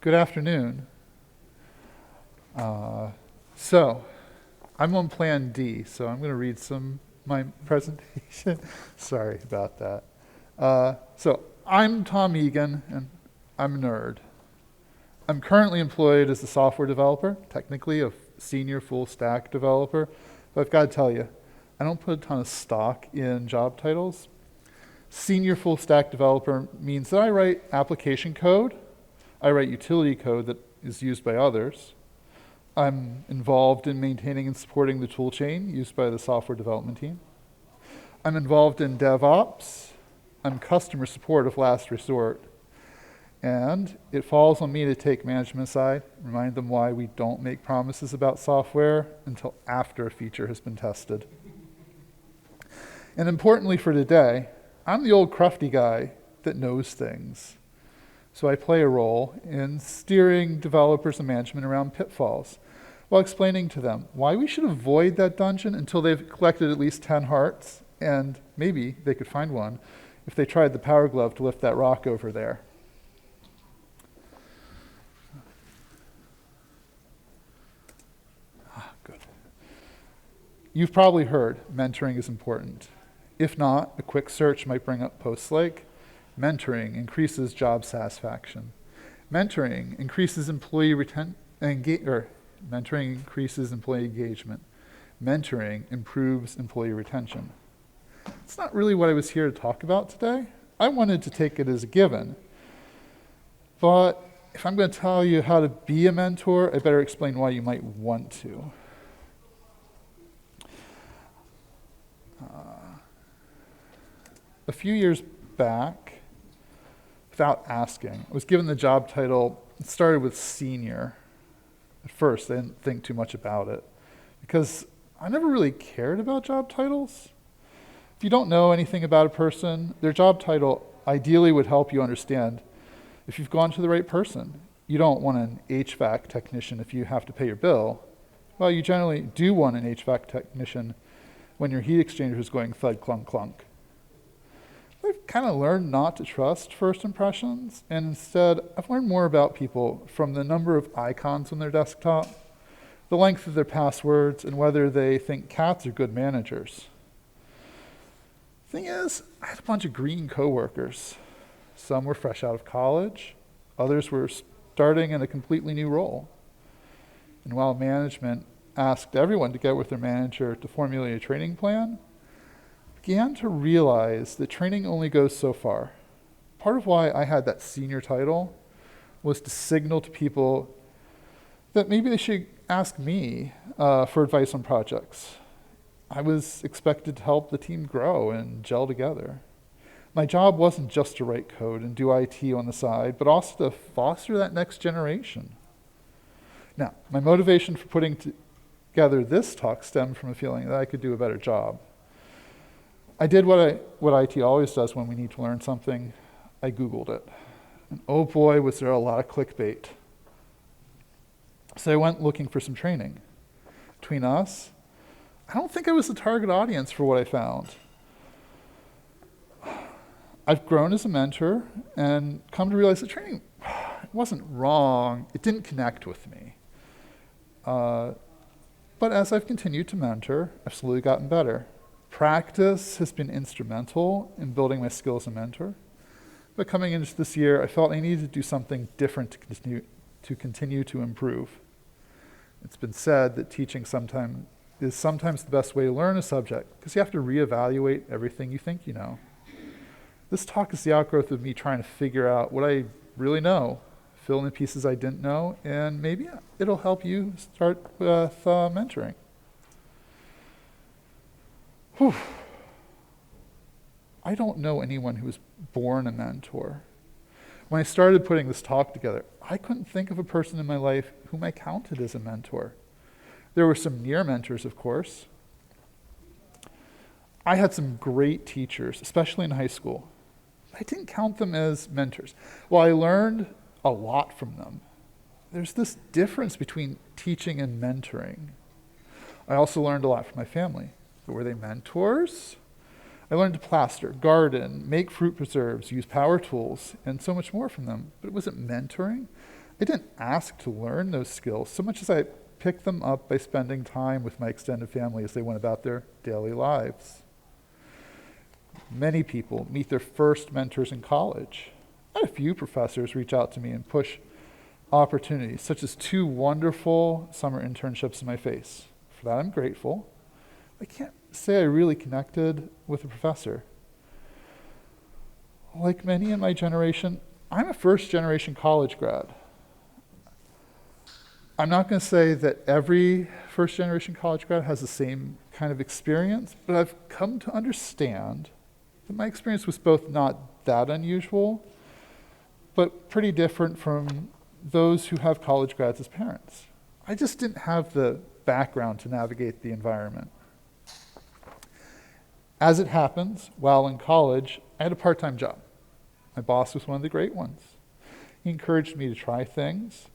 Good afternoon. So, I'm on Plan D, so I'm going to read my presentation. Sorry about that. I'm Tom Egan, and I'm a nerd. I'm currently employed as a software developer, technically a senior full stack developer, but I've got to tell you, I don't put a ton of stock in job titles. Senior full stack developer means that I write application code, I write utility code that is used by others. I'm involved in maintaining and supporting the tool chain used by the software development team. I'm involved in DevOps. I'm customer support of last resort. And it falls on me to take management aside, remind them why we don't make promises about software until after a feature has been tested. And importantly for today, I'm the old crufty guy that knows things. So I play a role in steering developers and management around pitfalls while explaining to them why we should avoid that dungeon until they've collected at least 10 hearts, and maybe they could find one if they tried the power glove to lift that rock over there. Good. You've probably heard mentoring is important. If not, a quick search might bring up posts like, mentoring increases job satisfaction. Mentoring increases employee mentoring increases employee engagement. Mentoring improves employee retention. It's not really what I was here to talk about today. I wanted to take it as a given. But if I'm going to tell you how to be a mentor, I better explain why you might want to. A few years back, without asking, I was given the job title. It started with senior. At first, I didn't think too much about it because I never really cared about job titles. If you don't know anything about a person, their job title ideally would help you understand if you've gone to the right person. You don't want an HVAC technician if you have to pay your bill. Well, you generally do want an HVAC technician when your heat exchanger is going thud clunk clunk. I've kind of learned not to trust first impressions, and instead I've learned more about people from the number of icons on their desktop, the length of their passwords, and whether they think cats are good managers. Thing is, I had a bunch of green coworkers. Some were fresh out of college, others were starting in a completely new role. And while management asked everyone to get with their manager to formulate a training plan, began to realize that training only goes so far. Part of why I had that senior title was to signal to people that maybe they should ask me for advice on projects. I was expected to help the team grow and gel together. My job wasn't just to write code and do IT on the side, but also to foster that next generation. Now, my motivation for putting together this talk stemmed from a feeling that I could do a better job. I did what IT always does when we need to learn something. I Googled it. And oh boy, was there a lot of clickbait. So I went looking for some training. Between us, I don't think I was the target audience for what I found. I've grown as a mentor and come to realize that training wasn't wrong. It didn't connect with me. But as I've continued to mentor, I've slowly gotten better. Practice has been instrumental in building my skills as a mentor. But coming into this year, I felt I needed to do something different to continue to improve. It's been said that teaching is sometimes the best way to learn a subject because you have to reevaluate everything you think you know. This talk is the outgrowth of me trying to figure out what I really know, fill in the pieces I didn't know, and maybe it'll help you start with mentoring. Whew. I don't know anyone who was born a mentor. When I started putting this talk together, I couldn't think of a person in my life whom I counted as a mentor. There were some near mentors, of course. I had some great teachers, especially in high school. I didn't count them as mentors. While I learned a lot from them, there's this difference between teaching and mentoring. I also learned a lot from my family. But were they mentors? I learned to plaster, garden, make fruit preserves, use power tools, and so much more from them. But was it mentoring? I didn't ask to learn those skills so much as I picked them up by spending time with my extended family as they went about their daily lives. Many people meet their first mentors in college. I had a few professors reach out to me and push opportunities, such as 2 wonderful summer internships in my face. For that, I'm grateful. I can't say I really connected with a professor. Like many in my generation, I'm a first-generation college grad. I'm not going to say that every first-generation college grad has the same kind of experience, but I've come to understand that my experience was both not that unusual, but pretty different from those who have college grads as parents. I just didn't have the background to navigate the environment. As it happens, while in college, I had a part-time job. My boss was one of the great ones. He encouraged me to try things,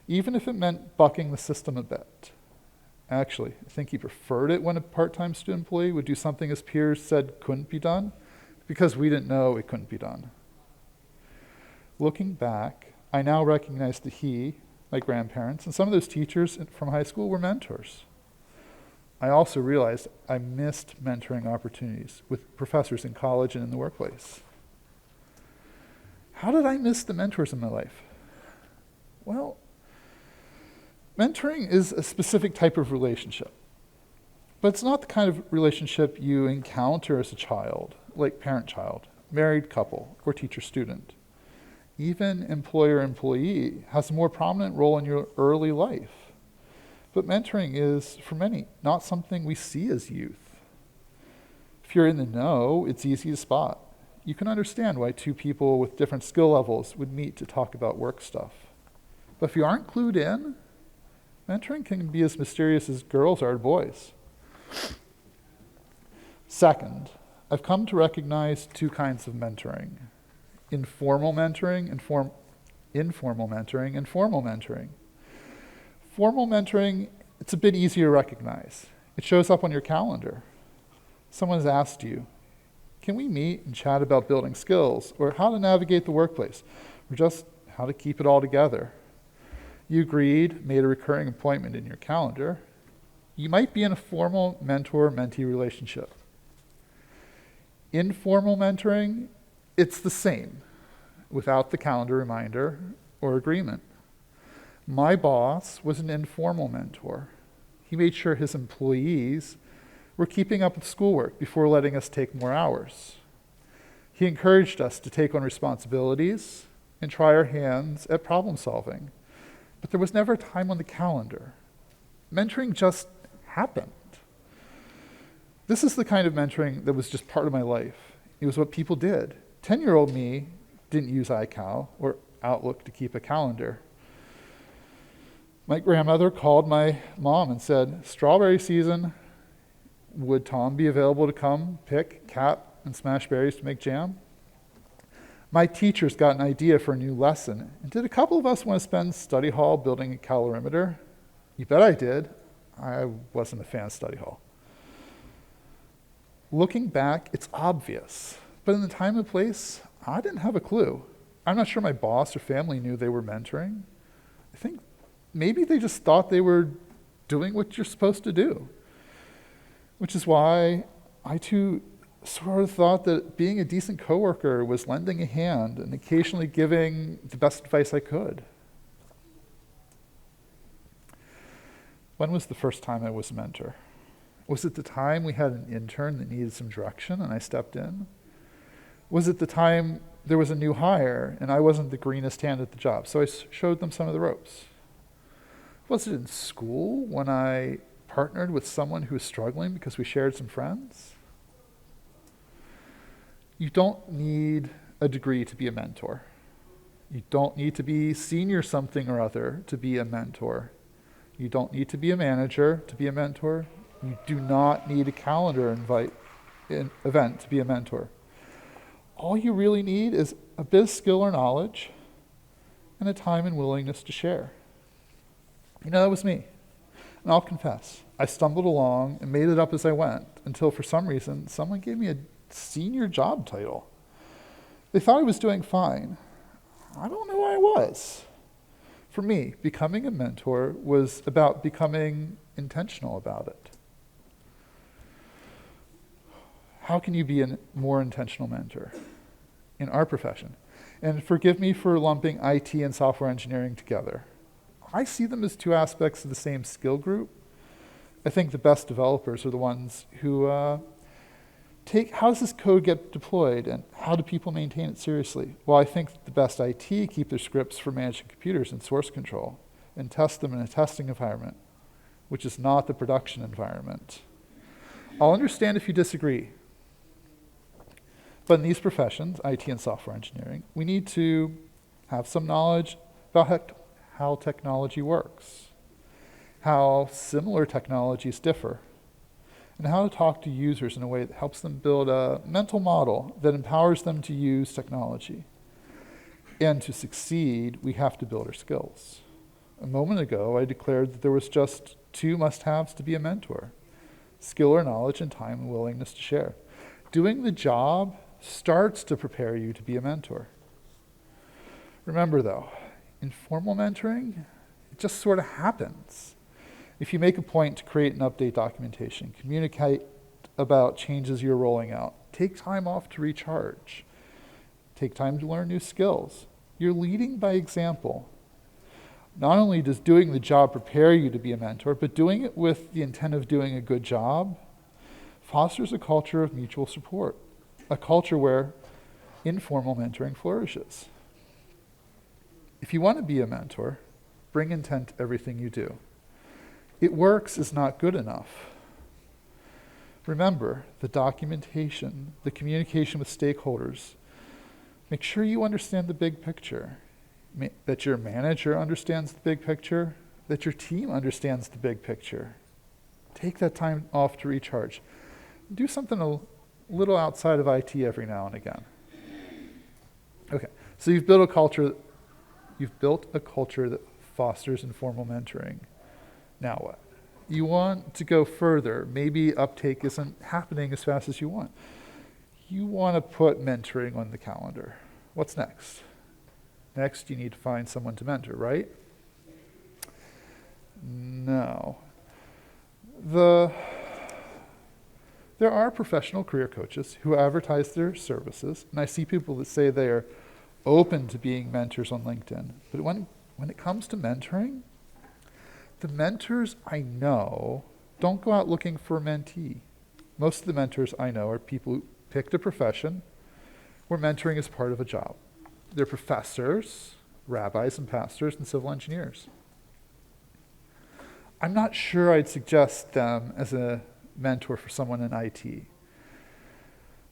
even if it meant bucking the system a bit. Actually, I think he preferred it when a part-time student employee would do something his peers said couldn't be done, because we didn't know it couldn't be done. Looking back, I now recognize that he, my grandparents, and some of those teachers from high school were mentors. I also realized I missed mentoring opportunities with professors in college and in the workplace. How did I miss the mentors in my life? Well, mentoring is a specific type of relationship, but it's not the kind of relationship you encounter as a child, like parent-child, married couple, or teacher-student. Even employer-employee has a more prominent role in your early life. But mentoring is, for many, not something we see as youth. If you're in the know, it's easy to spot. You can understand why 2 people with different skill levels would meet to talk about work stuff. But if you aren't clued in, mentoring can be as mysterious as girls are to boys. Second, I've come to recognize 2 kinds of mentoring: informal mentoring and informal mentoring and formal mentoring. Formal mentoring, it's a bit easier to recognize. It shows up on your calendar. Someone's asked you, can we meet and chat about building skills, or how to navigate the workplace, or just how to keep it all together? You agreed, made a recurring appointment in your calendar. You might be in a formal mentor-mentee relationship. Informal mentoring, it's the same, without the calendar reminder or agreement. My boss was an informal mentor. He made sure his employees were keeping up with schoolwork before letting us take more hours. He encouraged us to take on responsibilities and try our hands at problem solving, but there was never a time on the calendar. Mentoring just happened. This is the kind of mentoring that was just part of my life. It was what people did. 10-year-old me didn't use iCal or Outlook to keep a calendar. My grandmother called my mom and said, strawberry season, would Tom be available to come pick, cap, and smash berries to make jam? My teachers got an idea for a new lesson, and did a couple of us want to spend study hall building a calorimeter? You bet I did. I wasn't a fan of study hall. Looking back, it's obvious, but in the time and place, I didn't have a clue. I'm not sure my boss or family knew they were mentoring. I think maybe they just thought they were doing what you're supposed to do, which is why I too sort of thought that being a decent coworker was lending a hand and occasionally giving the best advice I could. When was the first time I was a mentor? Was it the time we had an intern that needed some direction and I stepped in? Was it the time there was a new hire and I wasn't the greenest hand at the job, so I showed them some of the ropes? Was it in school when I partnered with someone who was struggling because we shared some friends? You don't need a degree to be a mentor. You don't need to be senior something or other to be a mentor. You don't need to be a manager to be a mentor. You do not need a calendar event to be a mentor. All you really need is a bit of skill or knowledge and a time and willingness to share. You know, that was me. And I'll confess, I stumbled along and made it up as I went until for some reason someone gave me a senior job title. They thought I was doing fine. I don't know why I was. For me, becoming a mentor was about becoming intentional about it. How can you be a more intentional mentor in our profession? And forgive me for lumping IT and software engineering together. I see them as two aspects of the same skill group. I think the best developers are the ones who take, how does this code get deployed and how do people maintain it seriously? Well, I think the best IT keep their scripts for managing computers in source control and test them in a testing environment, which is not the production environment. I'll understand if you disagree. But in these professions, IT and software engineering, we need to have some knowledge about how technology works, how similar technologies differ, and how to talk to users in a way that helps them build a mental model that empowers them to use technology. And to succeed, we have to build our skills. A moment ago, I declared that there was just two must-haves to be a mentor: skill or knowledge and time and willingness to share. Doing the job starts to prepare you to be a mentor. Remember though, informal mentoring, it just sort of happens. If you make a point to create and update documentation, communicate about changes you're rolling out, take time off to recharge, take time to learn new skills, you're leading by example. Not only does doing the job prepare you to be a mentor, but doing it with the intent of doing a good job fosters a culture of mutual support, a culture where informal mentoring flourishes. If you want to be a mentor, bring intent to everything you do. It works is not good enough. Remember, the documentation, the communication with stakeholders, make sure you understand the big picture, that your manager understands the big picture, that your team understands the big picture. Take that time off to recharge. Do something a little outside of IT every now and again. Okay, so you've built a culture that fosters informal mentoring. Now what? You want to go further. Maybe uptake isn't happening as fast as you want. You want to put mentoring on the calendar. What's next? Next, you need to find someone to mentor, right? No. There are professional career coaches who advertise their services, and I see people that say they are open to being mentors on LinkedIn. But when it comes to mentoring, the mentors I know don't go out looking for a mentee. Most of the mentors I know are people who picked a profession where mentoring is part of a job. They're professors, rabbis and pastors, and civil engineers. I'm not sure I'd suggest them as a mentor for someone in IT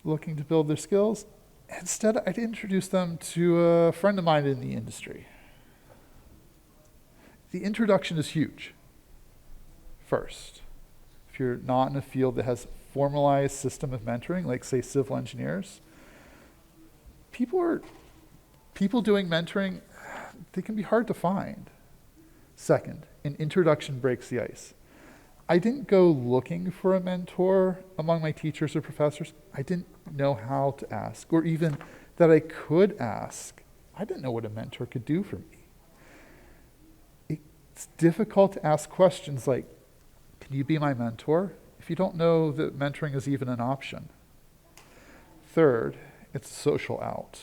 looking to build their skills. Instead, I'd introduce them to a friend of mine in the industry. The introduction is huge. First, if you're not in a field that has a formalized system of mentoring, like say civil engineers, people doing mentoring, they can be hard to find. Second, an introduction breaks the ice. I didn't go looking for a mentor among my teachers or professors. I didn't know how to ask, or even that I could ask. I didn't know what a mentor could do for me. It's difficult to ask questions like, can you be my mentor? If you don't know that mentoring is even an option. Third, it's a social out.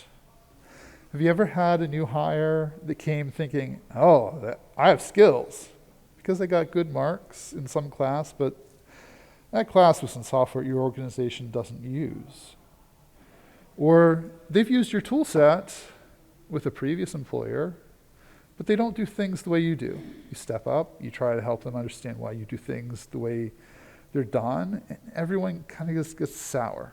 Have you ever had a new hire that came thinking, I have skills, because they got good marks in some class, but that class was in software your organization doesn't use. Or they've used your tool set with a previous employer, but they don't do things the way you do. You step up, you try to help them understand why you do things the way they're done, and everyone kind of just gets sour.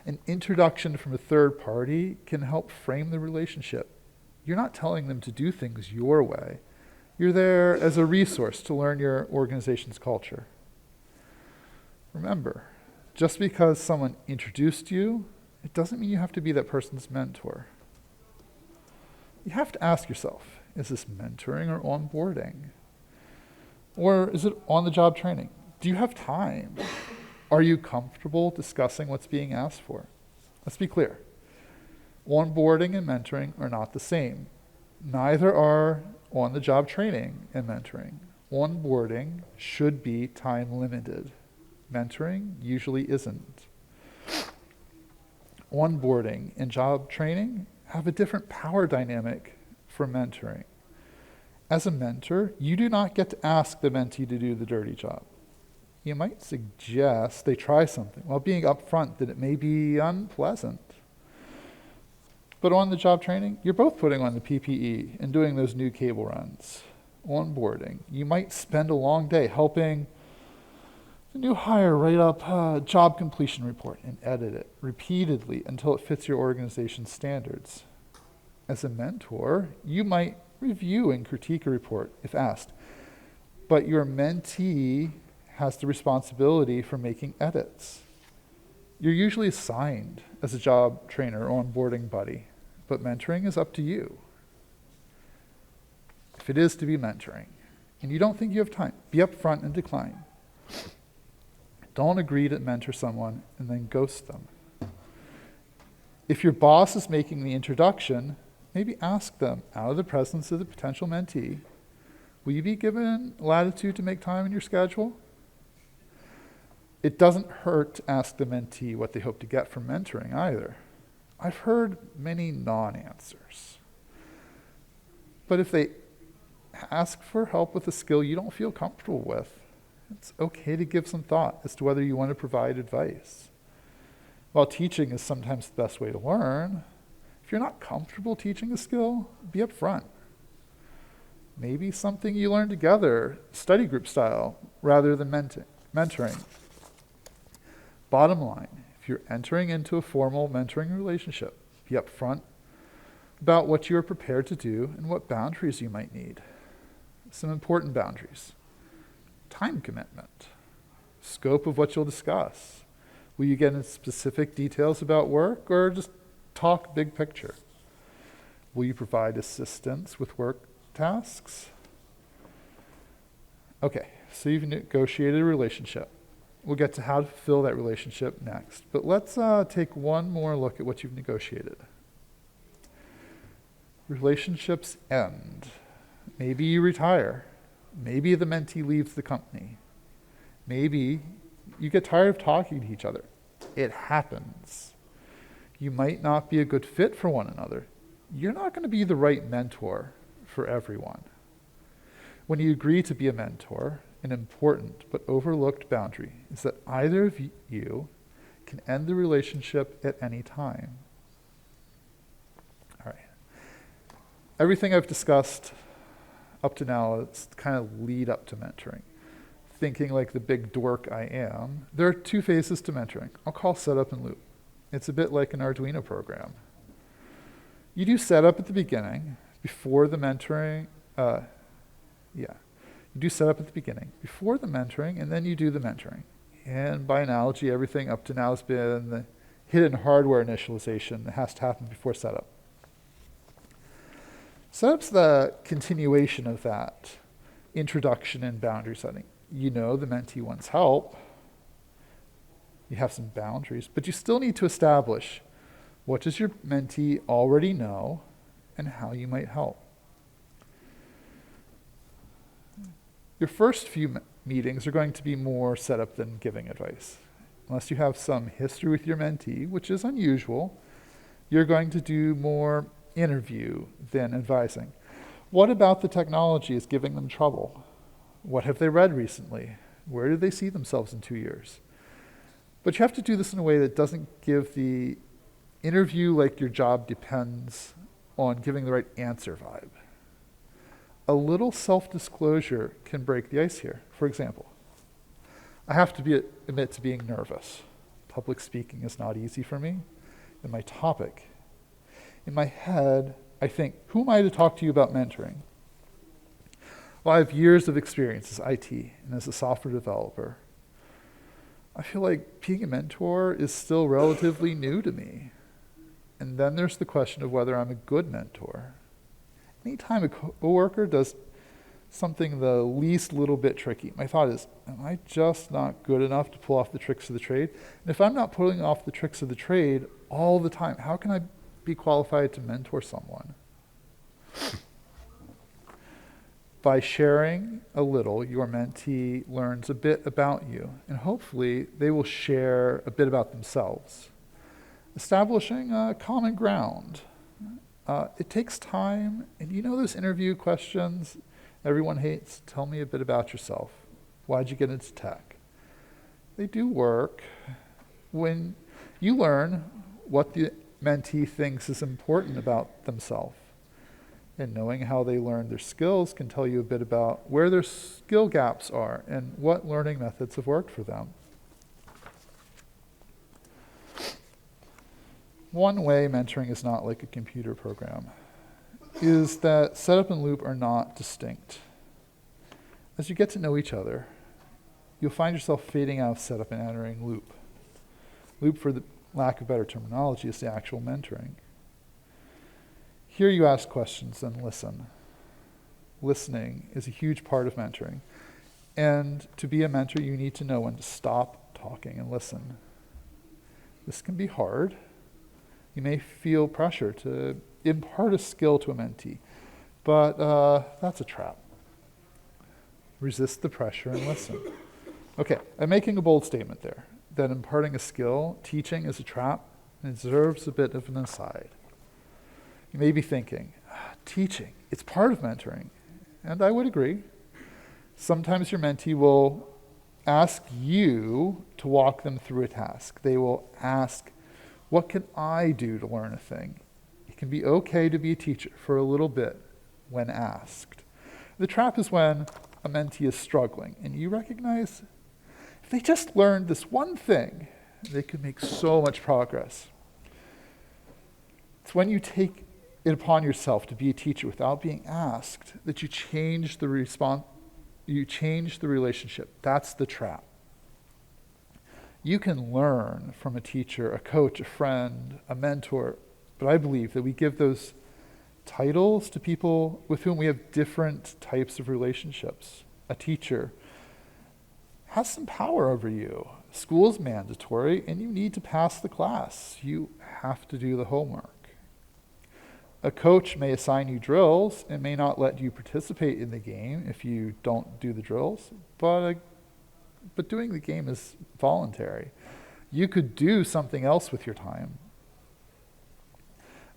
An introduction from a third party can help frame the relationship. You're not telling them to do things your way. You're there as a resource to learn your organization's culture. Remember, just because someone introduced you, it doesn't mean you have to be that person's mentor. You have to ask yourself, is this mentoring or onboarding? Or is it on-the-job training? Do you have time? Are you comfortable discussing what's being asked for? Let's be clear. Onboarding and mentoring are not the same. Neither are on-the-job training and mentoring. Onboarding should be time limited. Mentoring usually isn't. Onboarding and job training have a different power dynamic for mentoring. As a mentor, you do not get to ask the mentee to do the dirty job. You might suggest they try something while being upfront that it may be unpleasant. But on the job training, you're both putting on the PPE and doing those new cable runs. Onboarding, you might spend a long day helping the new hire write up a job completion report and edit it repeatedly until it fits your organization's standards. As a mentor, you might review and critique a report if asked, but your mentee has the responsibility for making edits. You're usually assigned as a job trainer or onboarding buddy, but mentoring is up to you. If it is to be mentoring, and you don't think you have time, be upfront and decline. Don't agree to mentor someone and then ghost them. If your boss is making the introduction, maybe ask them, out of the presence of the potential mentee, will you be given latitude to make time in your schedule? It doesn't hurt to ask the mentee what they hope to get from mentoring either. I've heard many non-answers. But if they ask for help with a skill you don't feel comfortable with, it's okay to give some thought as to whether you want to provide advice. While teaching is sometimes the best way to learn, if you're not comfortable teaching a skill, be upfront. Maybe something you learn together, study group style, rather than mentoring. Bottom line, if you're entering into a formal mentoring relationship, be upfront about what you are prepared to do and what boundaries you might need. Some important boundaries. Time commitment. Scope of what you'll discuss. Will you get into specific details about work or just talk big picture? Will you provide assistance with work tasks? Okay, so you've negotiated a relationship. We'll get to how to fulfill that relationship next. But let's take one more look at what you've negotiated. Relationships end. Maybe you retire. Maybe the mentee leaves the company. Maybe you get tired of talking to each other. It happens. You might not be a good fit for one another. You're not going to be the right mentor for everyone. When you agree to be a mentor, an important but overlooked boundary is that either of you can end the relationship at any time. All right. Everything I've discussed up to now is kind of lead up to mentoring. Thinking like the big dork I am, there are two phases to mentoring. I'll call setup and loop. It's a bit like an Arduino program. You do setup at the beginning, before the mentoring, You do setup at the beginning, before the mentoring, and then you do the mentoring. And by analogy, everything up to now has been the hidden hardware initialization that has to happen before setup. Setup's the continuation of that introduction and boundary setting. You know the mentee wants help. You have some boundaries, but you still need to establish what does your mentee already know and how you might help. Your first few meetings are going to be more setup than giving advice. Unless you have some history with your mentee, which is unusual, you're going to do more interview than advising. What about the technology is giving them trouble? What have they read recently? Where do they see themselves in 2 years? But you have to do this in a way that doesn't give the interview like your job depends on giving the right answer vibe. A little self-disclosure can break the ice here. For example, I have to admit to being nervous. Public speaking is not easy for me. And my topic, in my head, I think, who am I to talk to you about mentoring? Well, I have years of experience as IT and as a software developer. I feel like being a mentor is still relatively new to me. And then there's the question of whether I'm a good mentor. Anytime a coworker does something the least little bit tricky, my thought is, am I just not good enough to pull off the tricks of the trade? And if I'm not pulling off the tricks of the trade all the time, how can I be qualified to mentor someone? By sharing a little, your mentee learns a bit about you, and hopefully they will share a bit about themselves. Establishing a common ground. It takes time, and you know those interview questions everyone hates? Tell me a bit about yourself. Why'd you get into tech? They do work. When you learn what the mentee thinks is important about themselves, and knowing how they learn their skills can tell you a bit about where their skill gaps are and what learning methods have worked for them. One way mentoring is not like a computer program is that setup and loop are not distinct. As you get to know each other, you'll find yourself fading out of setup and entering loop. Loop, for the lack of better terminology, is the actual mentoring. Here you ask questions and listen. Listening is a huge part of mentoring. And to be a mentor, you need to know when to stop talking and listen. This can be hard. You may feel pressure to impart a skill to a mentee, but that's a trap. Resist the pressure and listen. Okay, I'm making a bold statement there, that imparting a skill, teaching, is a trap, and deserves a bit of an aside. You may be thinking, teaching, it's part of mentoring. And I would agree. Sometimes your mentee will ask you to walk them through a task. They will ask, what can I do to learn a thing? It can be okay to be a teacher for a little bit when asked. The trap is when a mentee is struggling and you recognize if they just learned this one thing, they could make so much progress. It's when you take it upon yourself to be a teacher without being asked that you change the relationship. That's the trap. You can learn from a teacher, a coach, a friend, a mentor, but I believe that we give those titles to people with whom we have different types of relationships. A teacher has some power over you. School's mandatory, and you need to pass the class. You have to do the homework. A coach may assign you drills and may not let you participate in the game if you don't do the drills, but doing the game is voluntary. You could do something else with your time.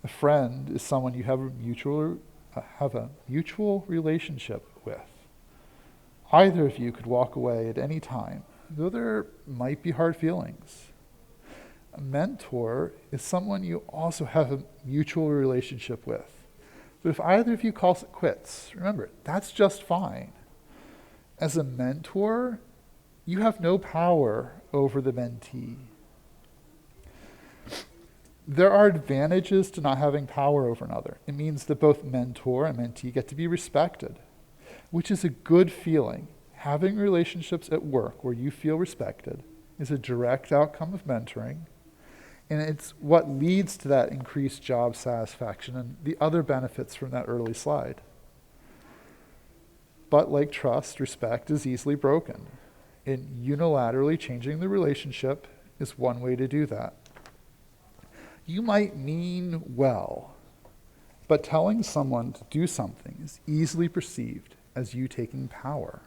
A friend is someone you have a mutual relationship with. Either of you could walk away at any time, though there might be hard feelings. A mentor is someone you also have a mutual relationship with. But if either of you calls it quits, remember, that's just fine. As a mentor, you have no power over the mentee. There are advantages to not having power over another. It means that both mentor and mentee get to be respected, which is a good feeling. Having relationships at work where you feel respected is a direct outcome of mentoring, and it's what leads to that increased job satisfaction and the other benefits from that early slide. But like trust, respect is easily broken. And unilaterally changing the relationship is one way to do that. You might mean well, but telling someone to do something is easily perceived as you taking power.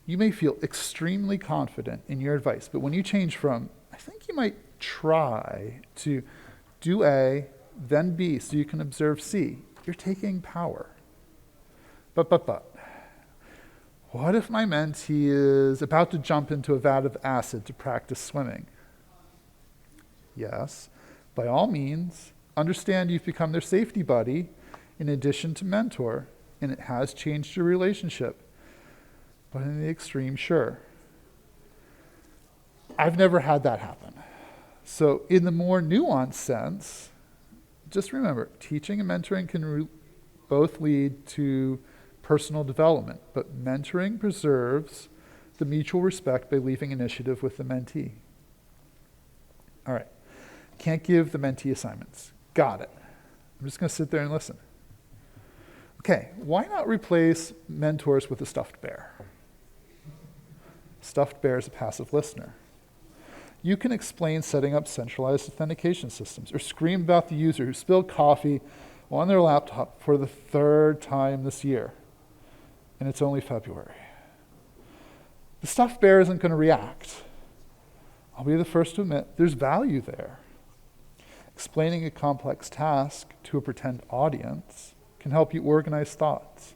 You may feel extremely confident in your advice, but when you change from, I think you might try, to do A, then B, so you can observe C, you're taking power. But. What if my mentee is about to jump into a vat of acid to practice swimming? Yes, by all means, understand you've become their safety buddy in addition to mentor, and it has changed your relationship. But in the extreme, sure. I've never had that happen. So in the more nuanced sense, just remember, teaching and mentoring can both lead to personal development, but mentoring preserves the mutual respect by leaving initiative with the mentee. All right, can't give the mentee assignments. Got it. I'm just going to sit there and listen. Okay, why not replace mentors with a stuffed bear? Stuffed bear is a passive listener. You can explain setting up centralized authentication systems or scream about the user who spilled coffee on their laptop for the third time this year. and it's only February. The stuffed bear isn't going to react. I'll be the first to admit there's value there. Explaining a complex task to a pretend audience can help you organize thoughts.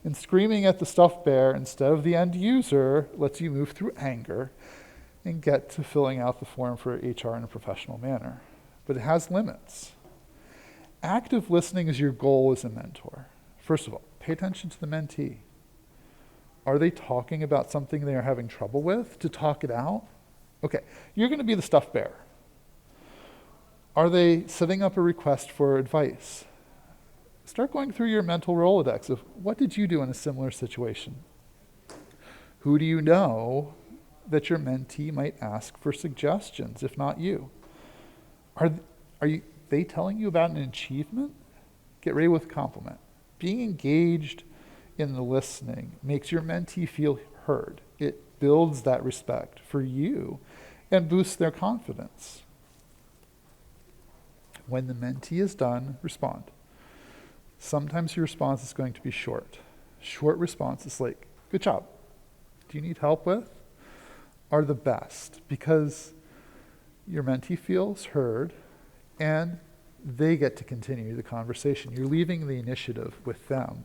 And screaming at the stuffed bear instead of the end user lets you move through anger and get to filling out the form for HR in a professional manner. But it has limits. Active listening is your goal as a mentor. First of all, pay attention to the mentee. Are they talking about something they are having trouble with to talk it out? Okay, you're going to be the stuffed bear. Are they setting up a request for advice? Start going through your mental Rolodex of what did you do in a similar situation? Who do you know that your mentee might ask for suggestions, if not you? Are they telling you about an achievement? Get ready with a compliment. Being engaged in the listening makes your mentee feel heard. It builds that respect for you and boosts their confidence. When the mentee is done, respond. Sometimes your response is going to be short. Short responses like, good job. Do you need help with? Are the best because your mentee feels heard and they get to continue the conversation. You're leaving the initiative with them.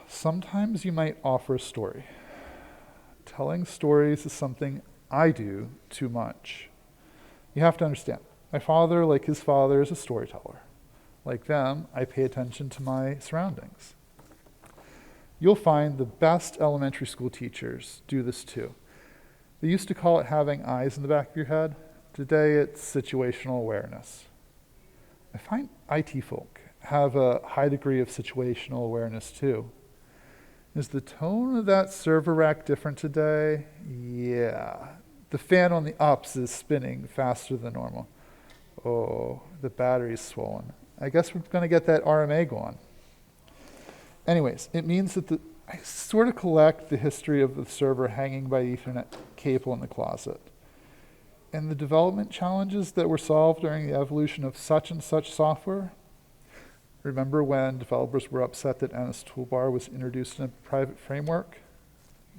Sometimes you might offer a story. Telling stories is something I do too much. You have to understand, my father, like his father, is a storyteller. Like them, I pay attention to my surroundings. You'll find the best elementary school teachers do this too. They used to call it having eyes in the back of your head. Today it's situational awareness. I find IT folk have a high degree of situational awareness too. Is the tone of that server rack different today? Yeah. The fan on the ups is spinning faster than normal. Oh, the battery's swollen. I guess we're going to get that RMA going. Anyways, it means that I sort of collect the history of the server hanging by the Ethernet cable in the closet. And the development challenges that were solved during the evolution of such and such software. Remember when developers were upset that NS Toolbar was introduced in a private framework?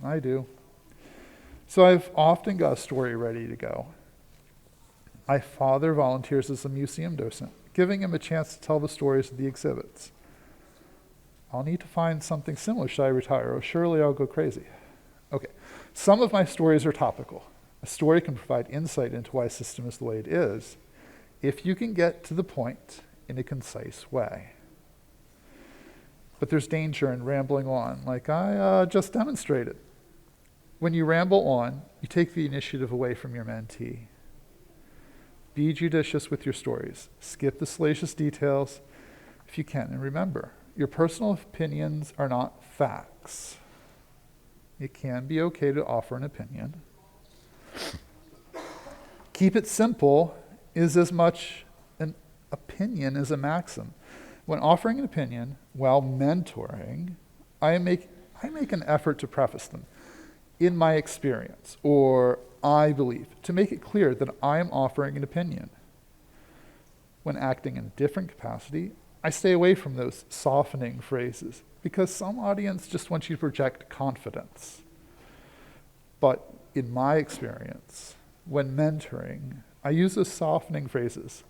I do. So I've often got a story ready to go. My father volunteers as a museum docent, giving him a chance to tell the stories of the exhibits. I'll need to find something similar should I retire, or surely I'll go crazy. Okay, some of my stories are topical. A story can provide insight into why a system is the way it is, if you can get to the point in a concise way. But there's danger in rambling on, like I just demonstrated. When you ramble on, you take the initiative away from your mentee. Be judicious with your stories. Skip the salacious details if you can. And remember, your personal opinions are not facts. It can be okay to offer an opinion. Keep it simple is as much an opinion as a maxim. When offering an opinion while mentoring, I make an effort to preface them. In my experience, or I believe, to make it clear that I am offering an opinion. When acting in a different capacity, I stay away from those softening phrases because some audience just wants you to project confidence. But in my experience, when mentoring, I use those softening phrases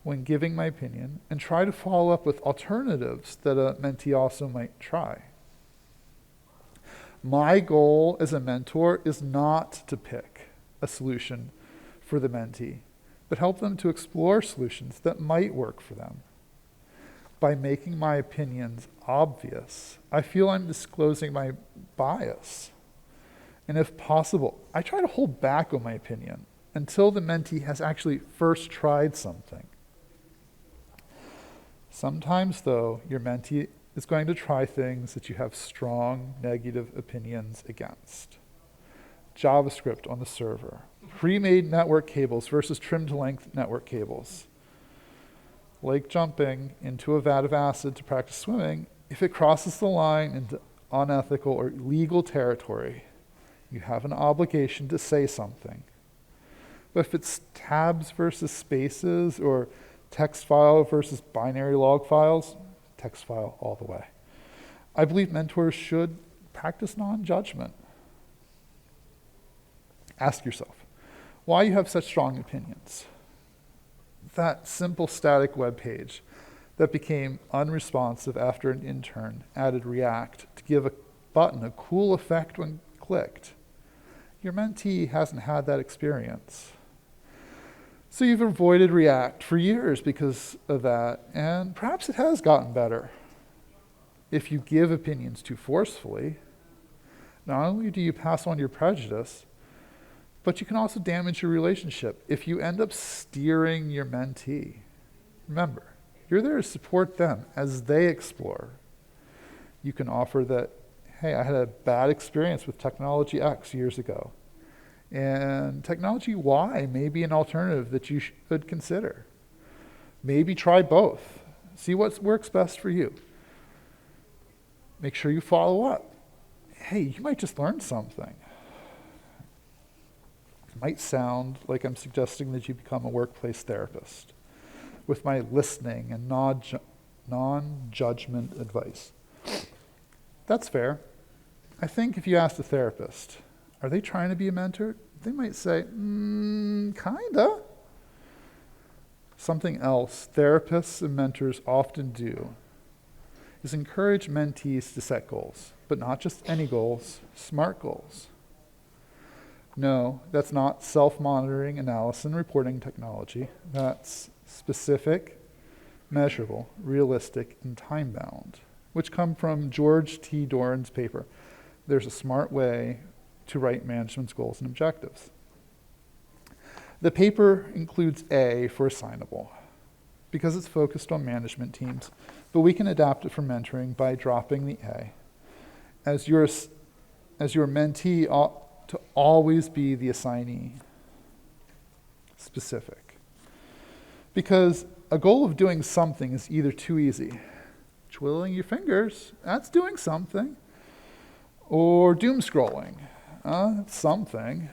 when giving my opinion and try to follow up with alternatives that a mentee also might try. My goal as a mentor is not to pick a solution for the mentee, but help them to explore solutions that might work for them. By making my opinions obvious, I feel I'm disclosing my bias. And if possible, I try to hold back on my opinion until the mentee has actually first tried something. Sometimes, though, your mentee is going to try things that you have strong negative opinions against. JavaScript on the server, pre-made network cables versus trim-to-length network cables. Like jumping into a vat of acid to practice swimming, if it crosses the line into unethical or illegal territory, you have an obligation to say something. But if it's tabs versus spaces or text file versus binary log files, text file all the way. I believe mentors should practice non-judgment. Ask yourself why you have such strong opinions. That simple static web page that became unresponsive after an intern added React to give a button a cool effect when clicked. Your mentee hasn't had that experience. So you've avoided React for years because of that, and perhaps it has gotten better. If you give opinions too forcefully, not only do you pass on your prejudice, but you can also damage your relationship if you end up steering your mentee. Remember, you're there to support them as they explore. You can offer that, hey, I had a bad experience with technology X years ago, and technology Y may be an alternative that you should consider. Maybe try both. See what works best for you. Make sure you follow up. Hey, you might just learn something. It might sound like I'm suggesting that you become a workplace therapist with my listening and non-judgment advice. That's fair. I think if you asked a therapist, are they trying to be a mentor? They might say, kinda. Something else therapists and mentors often do is encourage mentees to set goals, but not just any goals, SMART goals. No, that's not self-monitoring analysis and reporting technology. That's specific, measurable, realistic, and time-bound, which come from George T. Doran's paper, There's a Smart Way to Write Management's Goals and Objectives. The paper includes A for assignable, because it's focused on management teams, but we can adapt it for mentoring by dropping the A. As your mentee ought to always be the assignee. Specific. Because a goal of doing something is either too easy, twiddling your fingers, that's doing something, or doom scrolling, that's something,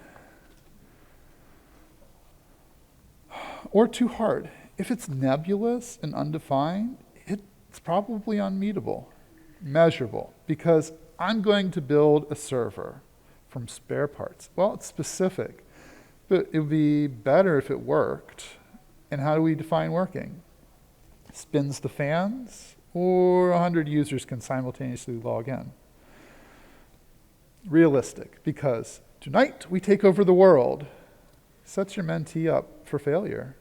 or too hard. If it's nebulous and undefined, it's probably unmeetable, measurable, because I'm going to build a server from spare parts. Well, it's specific, but it would be better if it worked. And how do we define working? Spins the fans, or 100 users can simultaneously log in. Realistic, because tonight we take over the world. Sets your mentee up for failure.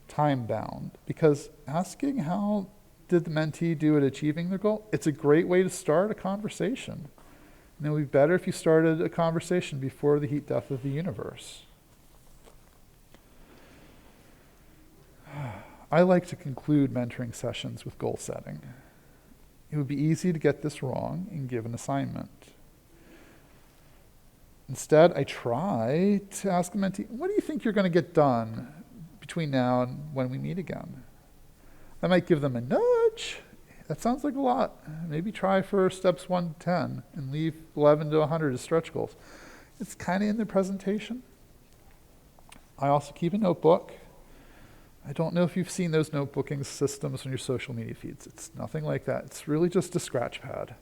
Time-bound, because asking how did the mentee do at achieving their goal, it's a great way to start a conversation. And it would be better if you started a conversation before the heat death of the universe. I like to conclude mentoring sessions with goal setting. It would be easy to get this wrong and give an assignment. Instead, I try to ask the mentee, what do you think you're going to get done between now and when we meet again? I might give them a nudge. That sounds like a lot. Maybe try for steps 1 to 10 and leave 11 to 100 as stretch goals. It's kind of in the presentation. I also keep a notebook. I don't know if you've seen those notebooking systems on your social media feeds. It's nothing like that. It's really just a scratch pad.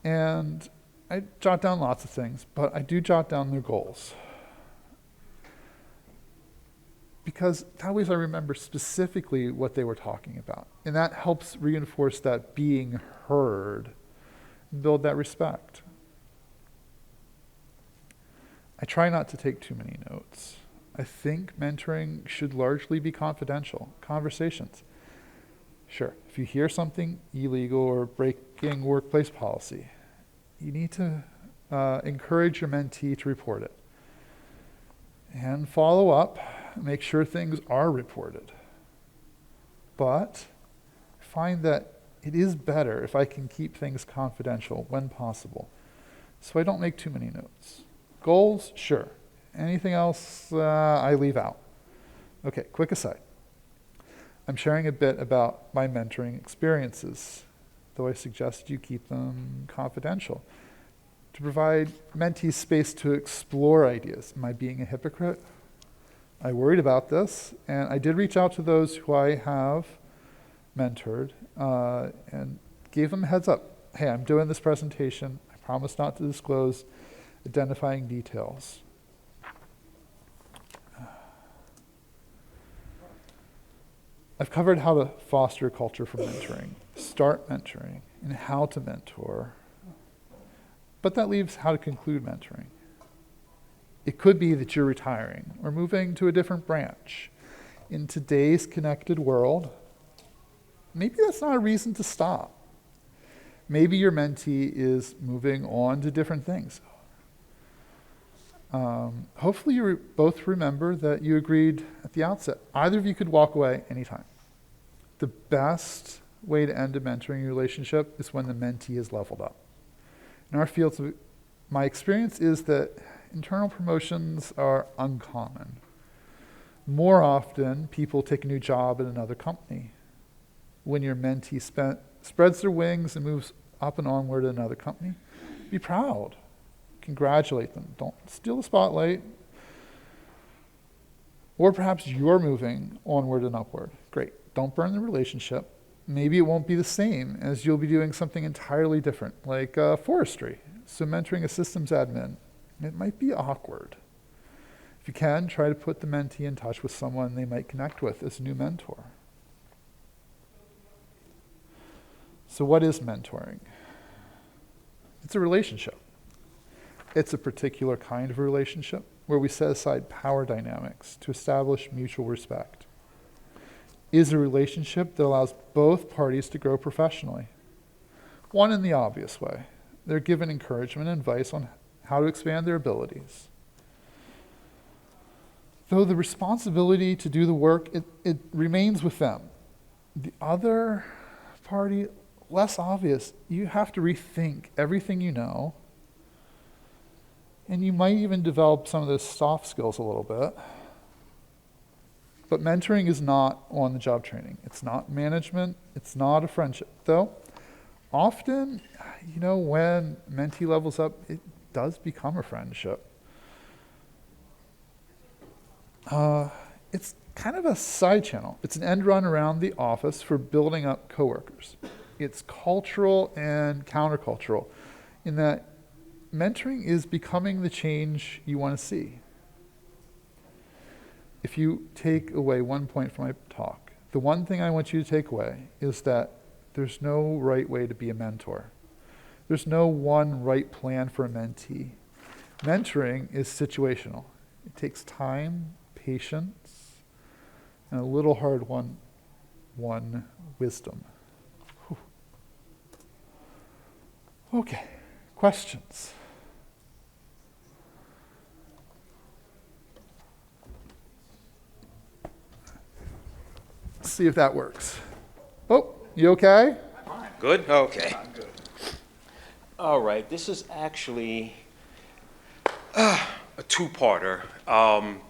And I jot down lots of things, but I do jot down their goals. Because that way I remember specifically what they were talking about. And that helps reinforce that being heard and build that respect. I try not to take too many notes. I think mentoring should largely be confidential, conversations. Sure, if you hear something illegal or breaking workplace policy, you need to encourage your mentee to report it. And follow up, make sure things are reported. But find that it is better if I can keep things confidential when possible, so I don't make too many notes. Goals, sure. Anything else I leave out. Okay, quick aside. I'm sharing a bit about my mentoring experiences, though I suggest you keep them confidential, to provide mentees space to explore ideas. Am I being a hypocrite? I worried about this, and I did reach out to those who I have mentored and gave them a heads up. Hey, I'm doing this presentation. I promise not to disclose identifying details. I've covered how to foster a culture for mentoring, start mentoring, and how to mentor. But that leaves how to conclude mentoring. It could be that you're retiring or moving to a different branch. In today's connected world, maybe that's not a reason to stop. Maybe your mentee is moving on to different things. Hopefully you both remember that you agreed at the outset. Either of you could walk away anytime. The best way to end a mentoring relationship is when the mentee is leveled up. In our fields, my experience is that internal promotions are uncommon. More often, people take a new job at another company. When your mentee spreads their wings and moves up and onward at another company, be proud. Congratulate them. Don't steal the spotlight. Or perhaps you're moving onward and upward. Great. Don't burn the relationship. Maybe it won't be the same as you'll be doing something entirely different, like forestry. So mentoring a systems admin, it might be awkward. If you can, try to put the mentee in touch with someone they might connect with as a new mentor. So what is mentoring? It's a relationship. It's a particular kind of relationship where we set aside power dynamics to establish mutual respect. It is a relationship that allows both parties to grow professionally. One in the obvious way. They're given encouragement and advice on how to expand their abilities. Though the responsibility to do the work, it remains with them. The other party, less obvious, you have to rethink everything you know. And you might even develop some of those soft skills a little bit. But mentoring is not on-the-job training. It's not management. It's not a friendship. Though, often, when mentee levels up, it does become a friendship. It's kind of a side channel. It's an end run around the office for building up coworkers. It's cultural and countercultural in that mentoring is becoming the change you want to see. If you take away one point from my talk, the one thing I want you to take away is that there's no right way to be a mentor. There's no one right plan for a mentee. Mentoring is situational. It takes time, patience, and a little hard one wisdom. Whew. Okay, questions? Let's see if that works. Oh, you okay? Good? Okay. I'm good. All right, this is actually a two-parter.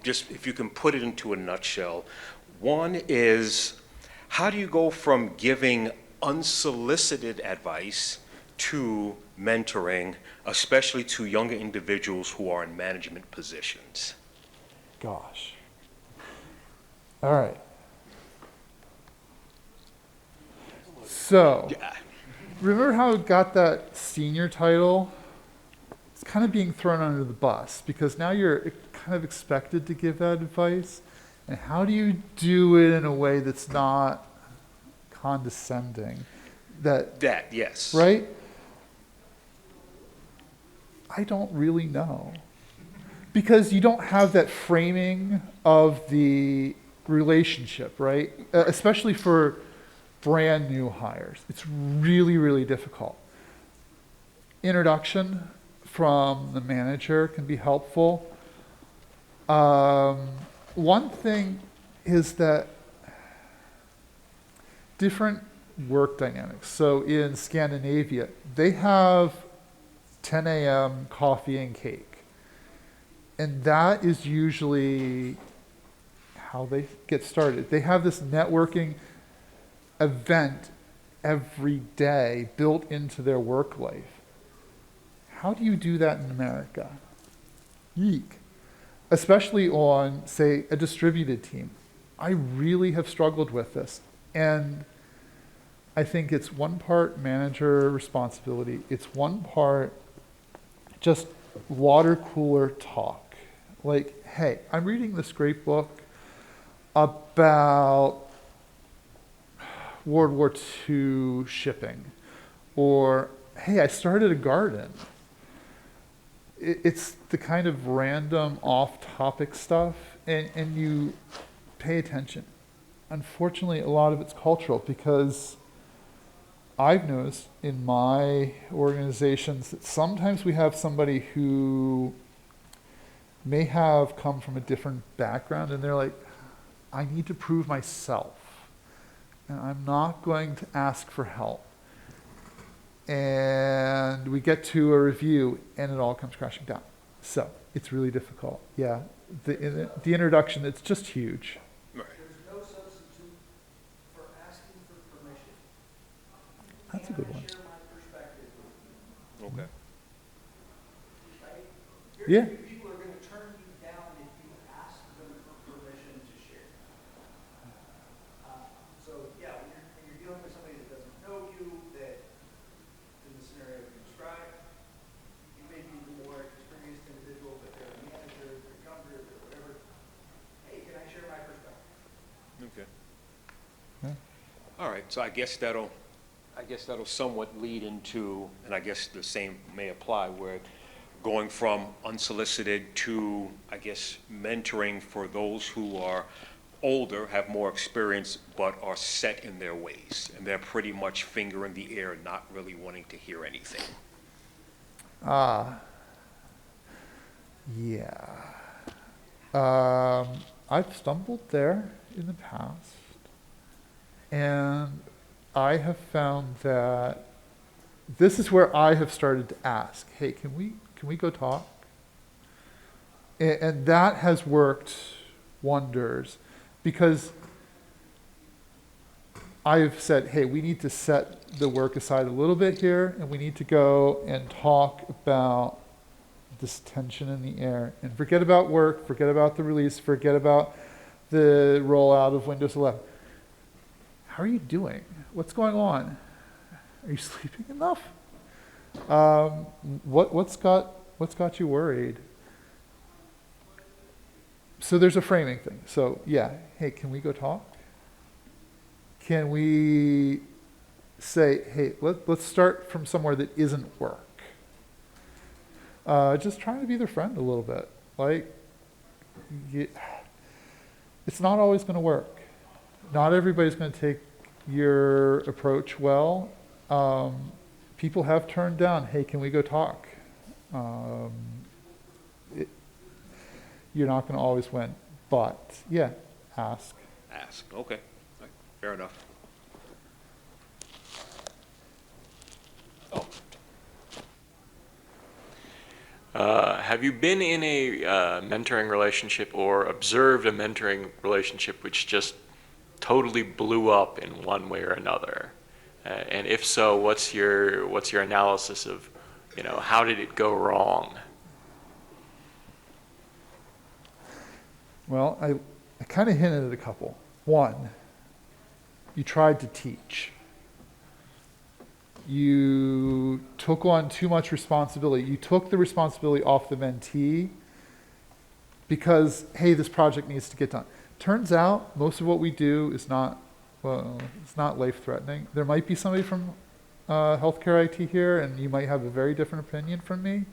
Just if you can put it into a nutshell. One is, how do you go from giving unsolicited advice to mentoring, especially to younger individuals who are in management positions? Gosh. All right. So, remember how it got that senior title? It's kind of being thrown under the bus because now you're kind of expected to give that advice. And how do you do it in a way that's not condescending? That, yes. Right? I don't really know. Because you don't have that framing of the relationship, right? Especially for brand new hires. It's really, really difficult. Introduction from the manager can be helpful. One thing is that different work dynamics. So in Scandinavia, they have 10 a.m. coffee and cake. And that is usually how they get started. They have this networking event every day built into their work life. How do you do that in America? Eek. Especially on, say, a distributed team. I really have struggled with this. And I think it's one part manager responsibility. It's one part just water cooler talk. Like, hey, I'm reading this great book about World War II shipping. Or, hey, I started a garden. It's the kind of random off-topic stuff, and you pay attention. Unfortunately, a lot of it's cultural because I've noticed in my organizations that sometimes we have somebody who may have come from a different background and they're like, I need to prove myself and I'm not going to ask for help. And we get to a review and it all comes crashing down. So it's really difficult. Yeah, the introduction, it's just huge. Right. There's no substitute for asking for permission. That's a good one. Can I share my perspective with you? Okay. Right? Yeah. Very few people are going to turn you down if you ask them for permission to share. So yeah, when you're dealing with somebody that doesn't know you, that in the scenario you described, you may be the more experienced individual, but they're a manager, they're younger, they're whatever. Hey, can I share my perspective? Okay. Yeah. All right, so I guess that'll somewhat lead into, and I guess the same may apply, where going from unsolicited to, I guess, mentoring for those who are older, have more experience, but are set in their ways, and they're pretty much finger in the air, not really wanting to hear anything. Yeah. I've stumbled there in the past, and I have found that this is where I have started to ask, hey, can we go talk? And that has worked wonders because I've said, hey, we need to set the work aside a little bit here, and we need to go and talk about this tension in the air and forget about work, forget about the release, forget about the rollout of Windows 11. How are you doing? What's going on? Are you sleeping enough? What's got you worried? So there's a framing thing. So yeah, hey, can we go talk? Can we say, hey, let's start from somewhere that isn't work? Just trying to be their friend a little bit. Like, it's not always going to work. Not everybody's going to take your approach well. People have turned down, hey, can we go talk? You're not going to always win. But, yeah, ask. Ask, okay, all right, fair enough. Have you been in a mentoring relationship or observed a mentoring relationship which just totally blew up in one way or another? And if so, what's your analysis of, how did it go wrong? Well, I kind of hinted at a couple. One, you tried to teach. You took on too much responsibility. You took the responsibility off the mentee because, hey, this project needs to get done. Turns out most of what we do is not, well, it's not life-threatening. There might be somebody from healthcare IT here, and you might have a very different opinion from me.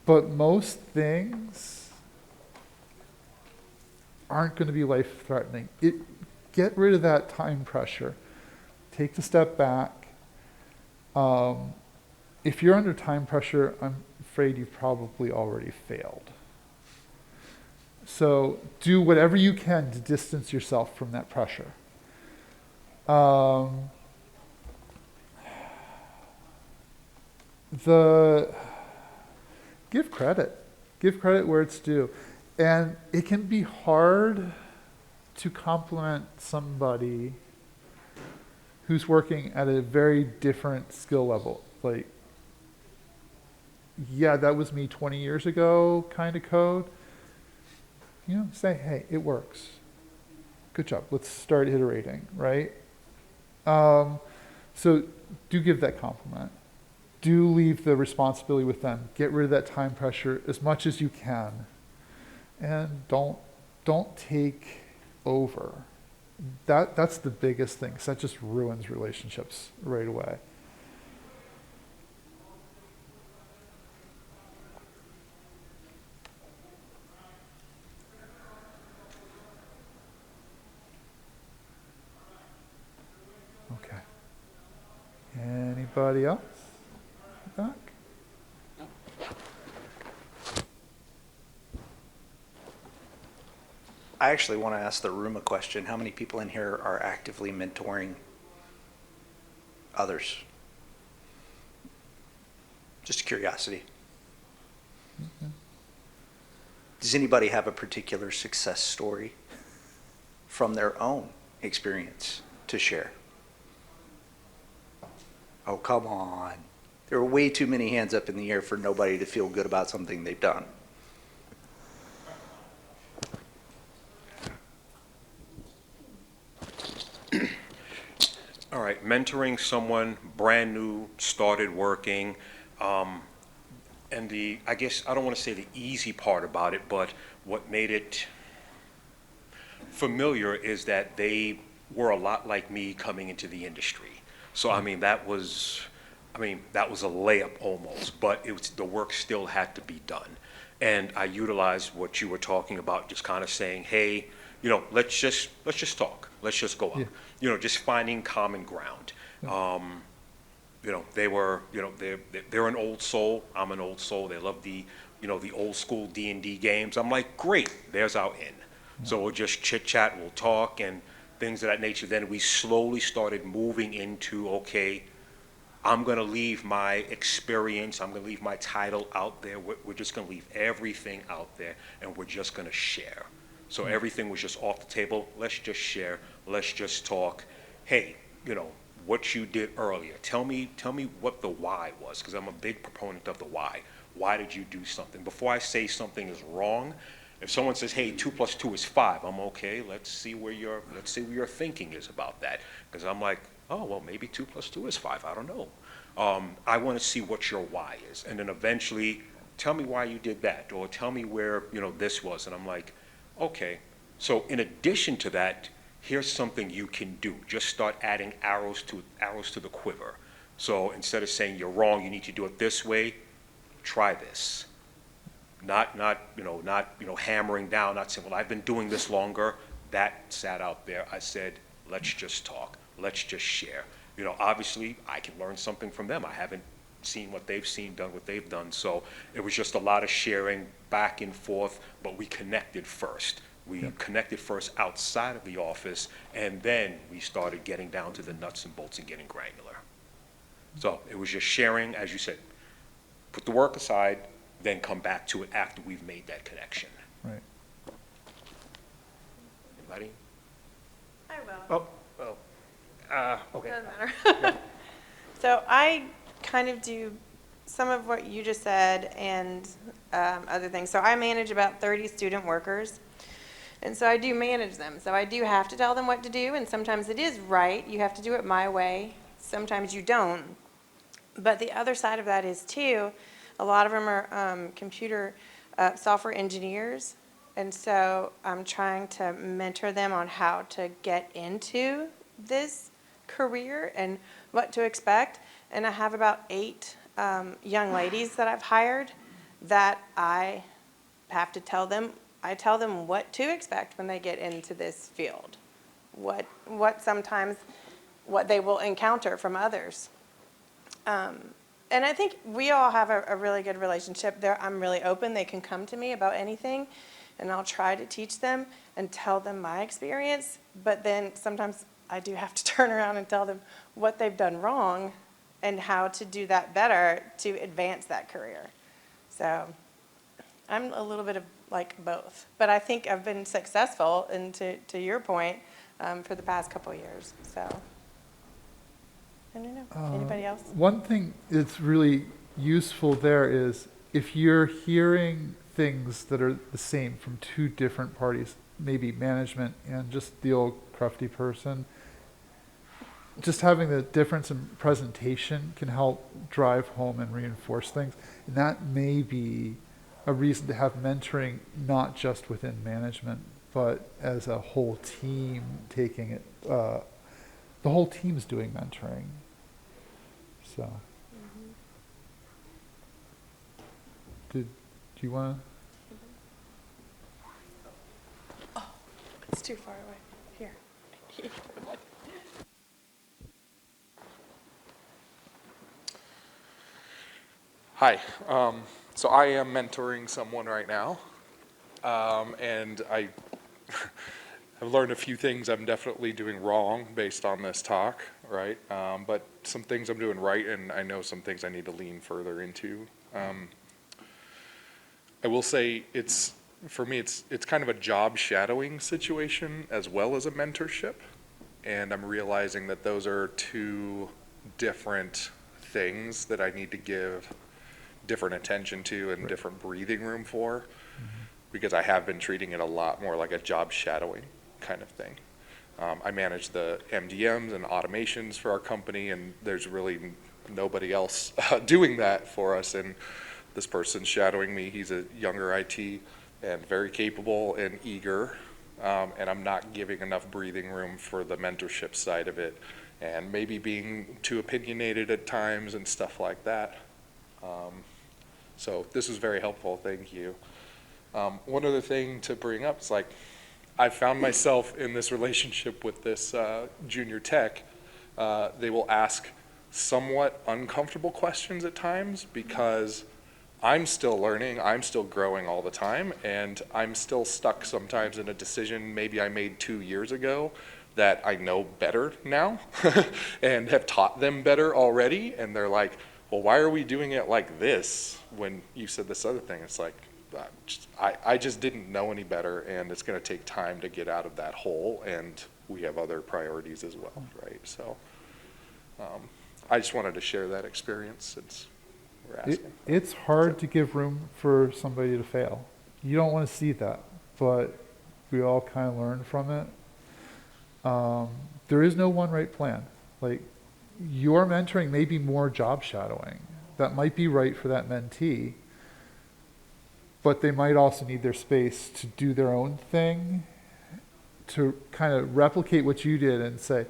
But most things aren't going to be life-threatening. Get rid of that time pressure. Take the step back. If you're under time pressure, I'm afraid you've probably already failed. So do whatever you can to distance yourself from that pressure. Give credit. Give credit where it's due. And it can be hard to compliment somebody who's working at a very different skill level. Like, yeah, that was me 20 years ago kind of code. Say, hey, it works. Good job. Let's start iterating, right? So do give that compliment. Do leave the responsibility with them. Get rid of that time pressure as much as you can. And don't take over. That's the biggest thing, 'cause that just ruins relationships right away. Okay. Anybody else? Back? I actually want to ask the room a question. How many people in here are actively mentoring others? Just curiosity. Does anybody have a particular success story from their own experience to share? Oh, come on. There are way too many hands up in the air for nobody to feel good about something they've done. All right, mentoring someone brand new, started working, and I guess, I don't want to say the easy part about it, but what made it familiar is that they were a lot like me coming into the industry. So, that was a layup almost, but the work still had to be done. And I utilized what you were talking about, just kind of saying, hey, let's just talk. Let's just go out. Yeah. Just finding common ground. They were, they're an old soul. I'm an old soul. They love the old school D&D games. I'm like, great, there's our in. So we'll just chit chat, we'll talk and things of that nature. Then we slowly started moving into, okay, I'm going to leave my experience, I'm going to leave my title out there. We're just going to leave everything out there and we're just going to share. So everything was just off the table. Let's just share. Let's just talk. Hey, what you did earlier. Tell me what the why was, because I'm a big proponent of the why. Why did you do something? Before I say something is wrong, if someone says, hey, 2 + 2 is 5, I'm okay. Let's see where your thinking is about that. Because I'm like, oh, well, maybe 2 + 2 is 5. I don't know. I want to see what your why is. And then eventually, tell me why you did that, or tell me where, this was. And I'm like, okay. So in addition to that, here's something you can do. Just start adding arrows to the quiver. So instead of saying you're wrong, you need to do it this way, try this. Not hammering down, not saying, well, I've been doing this longer. That sat out there. I said, let's just talk. Let's just share. Obviously, I can learn something from them. I haven't seen what they've seen, done what they've done. So it was just a lot of sharing back and forth, but we connected first. We connected first outside of the office, and then we started getting down to the nuts and bolts and getting granular. So it was just sharing, as you said, put the work aside, then come back to it after we've made that connection. Right. Anybody? I will. Okay. Doesn't matter. So I kind of do some of what you just said and other things. So I manage about 30 student workers. And so I do manage them. So I do have to tell them what to do. And sometimes it is right. You have to do it my way. Sometimes you don't. But the other side of that is too, a lot of them are computer software engineers. And so I'm trying to mentor them on how to get into this career and what to expect. And I have about 8 young ladies that I've hired that I have to tell them. I tell them what to expect when they get into this field, what they will encounter from others. And I think we all have a really good relationship there. I'm really open. They can come to me about anything, and I'll try to teach them and tell them my experience. But then sometimes I do have to turn around and tell them what they've done wrong and how to do that better to advance that career. So I'm a little bit of like both. But I think I've been successful, and to your point, for the past couple of years. So I don't know. Anybody else? One thing that's really useful there is if you're hearing things that are the same from 2 different parties, maybe management and just the old crufty person, just having the difference in presentation can help drive home and reinforce things. And that may be a reason to have mentoring, not just within management, but as a whole team taking it, the whole team's doing mentoring. So, do you want to? It's too far away. Here. Hi. So I am mentoring someone right now, and I have learned a few things I'm definitely doing wrong based on this talk, right? But some things I'm doing right, and I know some things I need to lean further into. I will say for me, it's kind of a job shadowing situation as well as a mentorship, and I'm realizing that those are two different things that I need to give different attention to and different breathing room for, because I have been treating it a lot more like a job shadowing kind of thing. I manage the MDMs and automations for our company, and there's really nobody else doing that for us, and this person's shadowing me. He's a younger IT and very capable and eager, and I'm not giving enough breathing room for the mentorship side of it, and maybe being too opinionated at times and stuff like that. So this was very helpful, thank you. One other thing to bring up is, like, I found myself in this relationship with this junior tech. They will ask somewhat uncomfortable questions at times because I'm still learning, I'm still growing all the time, and I'm still stuck sometimes in a decision maybe I made 2 years ago that I know better now and have taught them better already, and they're like, well, why are we doing it like this when you said this other thing? It's like, I just didn't know any better, and it's going to take time to get out of that hole, and we have other priorities as well, right? So I just wanted to share that experience since we're asking. It's hard to give room for somebody to fail. You don't want to see that, but we all kind of learn from it. There is no one right plan. Like, your mentoring may be more job shadowing. That might be right for that mentee, but they might also need their space to do their own thing, to kind of replicate what you did and say,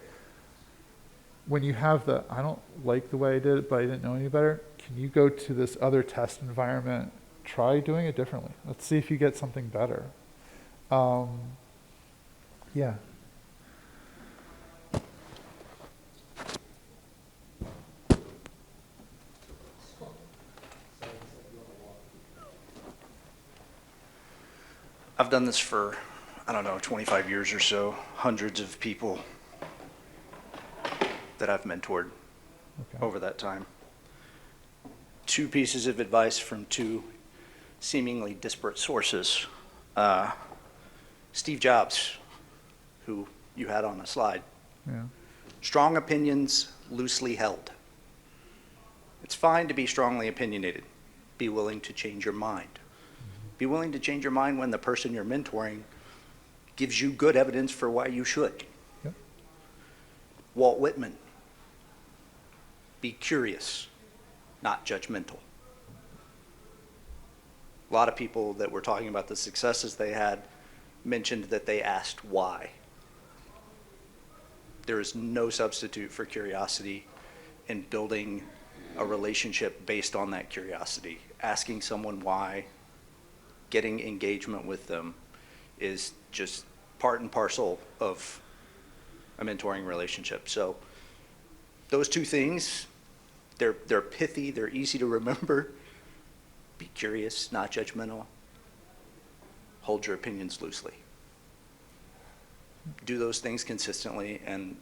when you have I don't like the way I did it, but I didn't know any better, can you go to this other test environment, try doing it differently. Let's see if you get something better. Yeah. I've done this for, I don't know, 25 years or so, hundreds of people that I've mentored over that time. Two pieces of advice from two seemingly disparate sources. Steve Jobs, who you had on a slide. Yeah. Strong opinions, loosely held. It's fine to be strongly opinionated. Be willing to change your mind. Be willing to change your mind when the person you're mentoring gives you good evidence for why you should. Yep. Walt Whitman. Be curious, not judgmental. A lot of people that were talking about the successes they had mentioned that they asked why. There is no substitute for curiosity in building a relationship based on that curiosity. Asking someone why, getting engagement with them is just part and parcel of a mentoring relationship. So those two things, they're pithy, they're easy to remember. Be curious, not judgmental. Hold your opinions loosely. Do those things consistently, and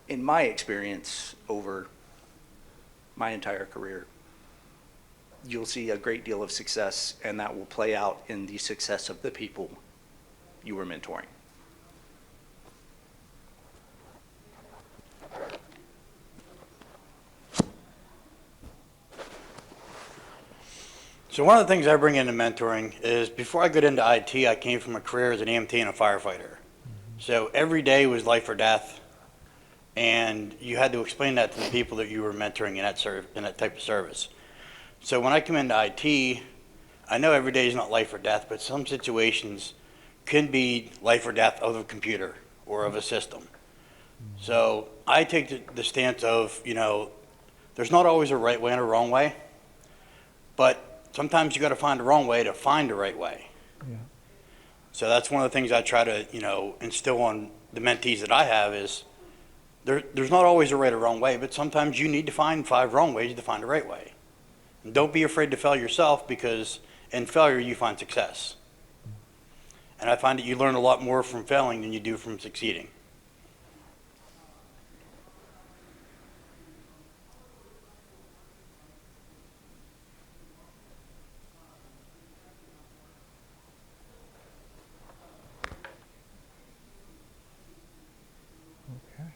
in my experience over my entire career, you'll see a great deal of success, and that will play out in the success of the people you were mentoring. So one of the things I bring into mentoring is, before I got into IT, I came from a career as an EMT and a firefighter. So every day was life or death. and you had to explain that to the people that you were mentoring in that type of service. So when I come into IT, I know every day is not life or death, but some situations can be life or death of a computer or of a system. So I take the stance of, there's not always a right way and a wrong way, but sometimes you got to find the wrong way to find the right way. Yeah. So that's one of the things I try to, instill on the mentees that I have is there's not always a right or wrong way, but sometimes you need to find 5 wrong ways to find the right way. And don't be afraid to fail yourself, because in failure you find success. And I find that you learn a lot more from failing than you do from succeeding. Okay.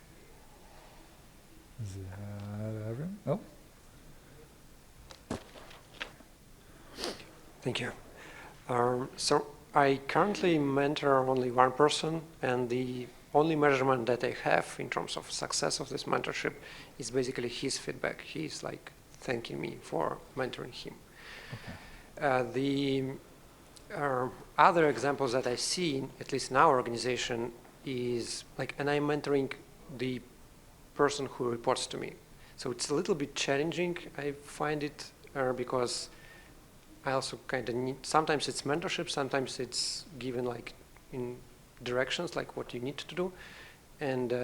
Is that everyone? Oh, Thank you. So I currently mentor only one person, and the only measurement that I have in terms of success of this mentorship is basically his feedback. He's like thanking me for mentoring him. The other examples that I see, at least in our organization, is like, and I'm mentoring the person who reports to me. So it's a little bit challenging, I find it, because I also kind of need, sometimes it's mentorship, sometimes it's given like in directions, like what you need to do. And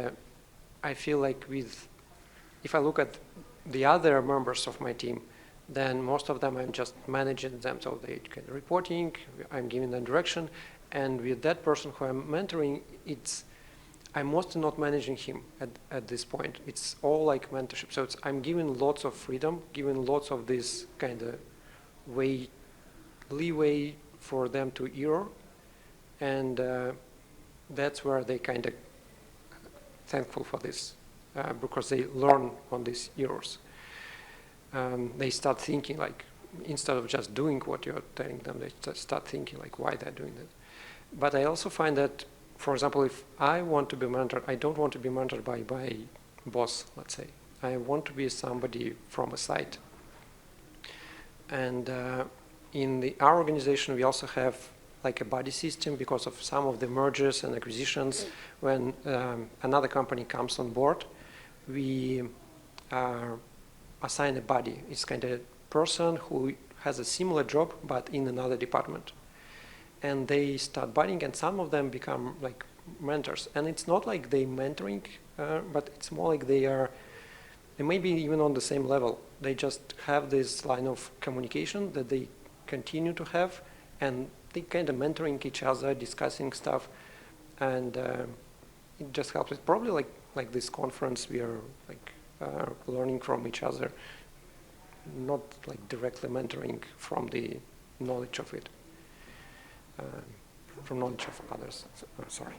I feel like if I look at the other members of my team, then most of them I'm just managing them, so they get reporting, I'm giving them direction, and with that person who I'm mentoring, I'm mostly not managing him at this point. It's all like mentorship. So I'm giving lots of freedom, giving lots of this kind of leeway for them to error, and that's where they kind of thankful for this, because they learn on these errors. They start thinking, like, instead of just doing what you're telling them, they just start thinking like why they're doing that. But I also find that, for example, if I want to be mentored, I don't want to be mentored by my boss, let's say. I want to be somebody from a site. And in our organization, we also have like a buddy system because of some of the mergers and acquisitions. When another company comes on board, we assign a buddy. It's kind of a person who has a similar job but in another department. And they start buddying, and some of them become like mentors. And it's not like they mentoring, but it's more like they may be even on the same level. They just have this line of communication that they continue to have, and they kind of mentoring each other, discussing stuff, and it just helps. It's probably like this conference, we are like learning from each other, not like directly mentoring from the knowledge of it, from knowledge of others. Sorry.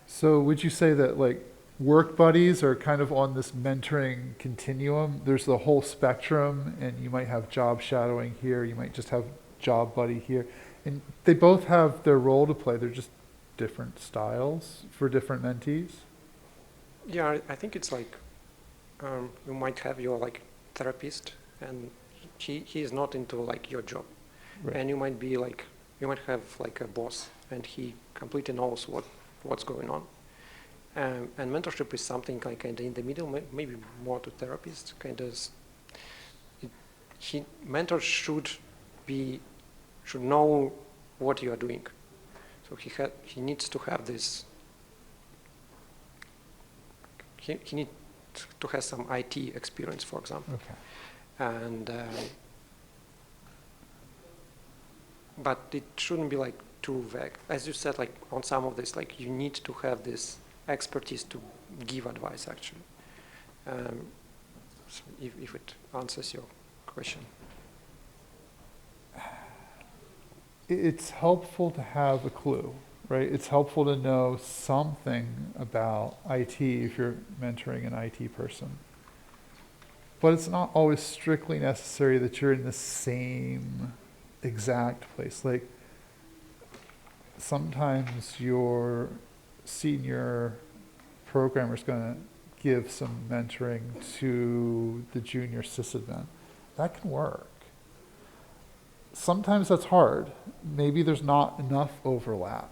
so would you say that like work buddies are kind of on this mentoring continuum? There's the whole spectrum, and you might have job shadowing here, you might just have job buddy here, and they both have their role to play. They're just different styles for different mentees. Yeah, I think it's like you might have your like therapist, and he is not into like your job, Right. and you might be like, you might have like a boss, and he completely knows what's going on. And mentorship is something like kind of in the middle, maybe more to therapists. Kind of, mentors should know what you are doing. So he needs to have this. He needs to have some IT experience, for example. Okay. And but it shouldn't be like too vague. As you said, like on some of this, like you need to have this expertise to give advice, actually. So if it answers your question. It's helpful to have a clue, right? It's helpful to know something about IT if you're mentoring an IT person. But it's not always strictly necessary that you're in the same exact place. Like, sometimes your senior programmer is going to give some mentoring to the junior sysadmin. That can work. Sometimes that's hard. Maybe there's not enough overlap.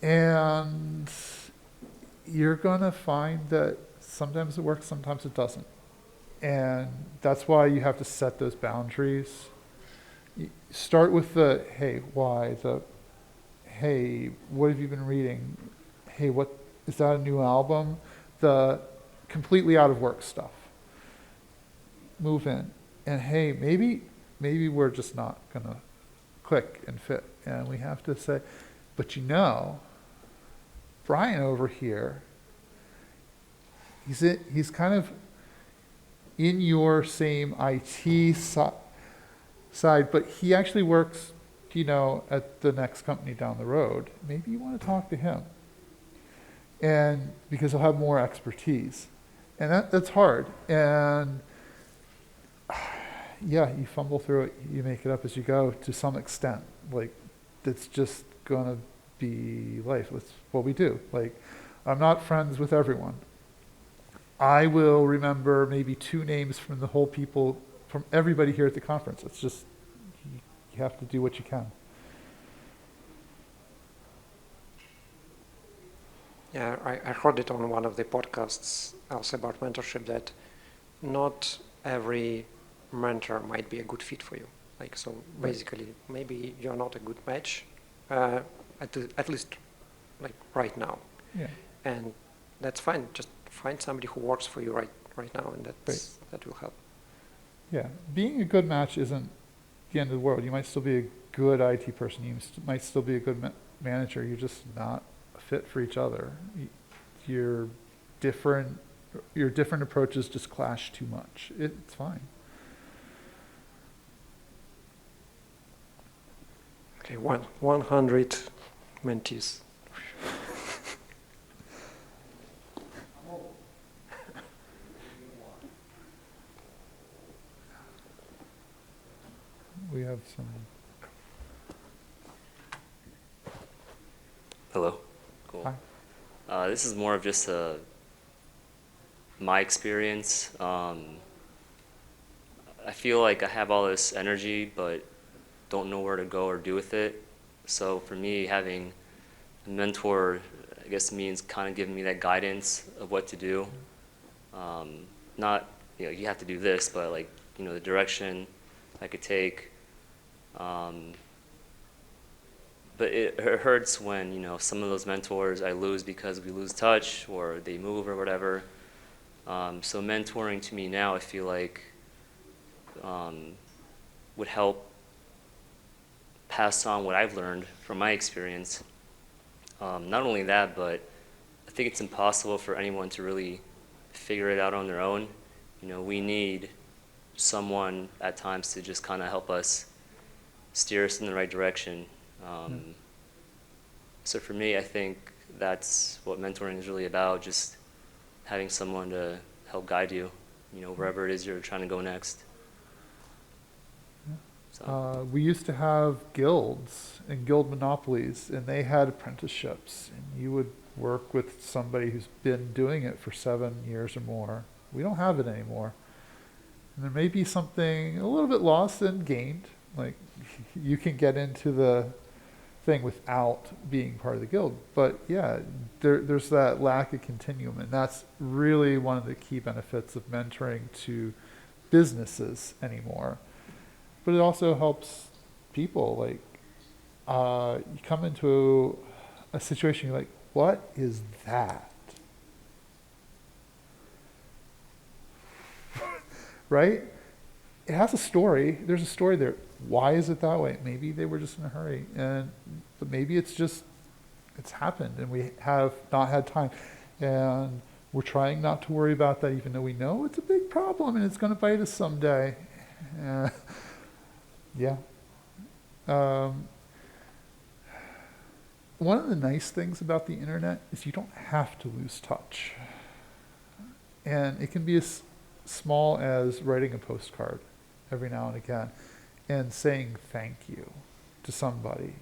And you're going to find that sometimes it works, sometimes it doesn't. And that's why you have to set those boundaries. You start with the, hey, why? The, hey, what have you been reading? Hey, what, is that a new album? The completely out of work stuff. Move in. And hey, maybe we're just not going to click and fit. And we have to say, but you know, Brian over here, he's kind of in your same IT side, but he actually works, you know, at the next company down the road. Maybe you want to talk to him. And because he'll have more expertise. And that's hard. And yeah, you fumble through it, you make it up as you go to some extent. Like, it's just gonna be life. That's what we do. Like, I'm not friends with everyone. I will remember maybe 2 names from the whole people, from everybody here at the conference. It's just, you have to do what you can. Yeah, I heard it on one of the podcasts also about mentorship that not every mentor might be a good fit for you. Like, so basically, maybe you're not a good match, at least like right now. Yeah. And that's fine. Just find somebody who works for you right now, and that will help. Yeah, being a good match isn't the end of the world. You might still be a good IT person. You might still be a good manager. You're just not a fit for each other. Your different approaches just clash too much. It's fine. Okay, 100 mentees. We have some. Hello. Cool. Hi. This is more of just my experience. I feel like I have all this energy, but don't know where to go or do with it. So for me, having a mentor, I guess, means kind of giving me that guidance of what to do. Not, you have to do this, but like, the direction I could take. But it hurts when, some of those mentors I lose because we lose touch or they move or whatever. So mentoring to me now, I feel like would help pass on what I've learned from my experience. Not only that, but I think it's impossible for anyone to really figure it out on their own. We need someone at times to just kind of help us steer us in the right direction. So for me, I think that's what mentoring is really about, just having someone to help guide you, wherever it is you're trying to go next. So. We used to have guilds and guild monopolies, and they had apprenticeships, and you would work with somebody who's been doing it for 7 years or more. We don't have it anymore. And there may be something a little bit lost and gained. Like, you can get into the thing without being part of the guild. But yeah, there's that lack of continuum, and that's really one of the key benefits of mentoring to businesses anymore. But it also helps people. Like, you come into a situation, you're like, what is that? Right? It has a story. There's a story there. Why is it that way? Maybe they were just in a hurry, but maybe it's happened, and we have not had time, and we're trying not to worry about that, even though we know it's a big problem and it's going to bite us someday. Yeah. One of the nice things about the internet is you don't have to lose touch, and it can be as small as writing a postcard every now and again and saying thank you to somebody.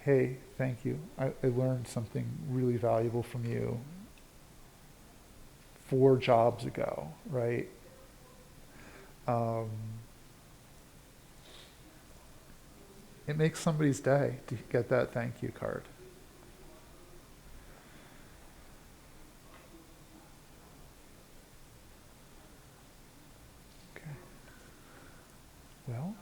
hey, thank you. I learned something really valuable from you 4 jobs ago, right? It makes somebody's day to get that thank you card. Okay. Well,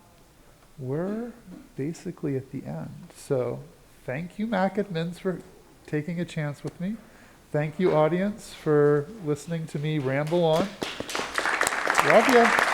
we're basically at the end. So thank you, Mac Admins, for taking a chance with me. Thank you, audience, for listening to me ramble on. Love ya.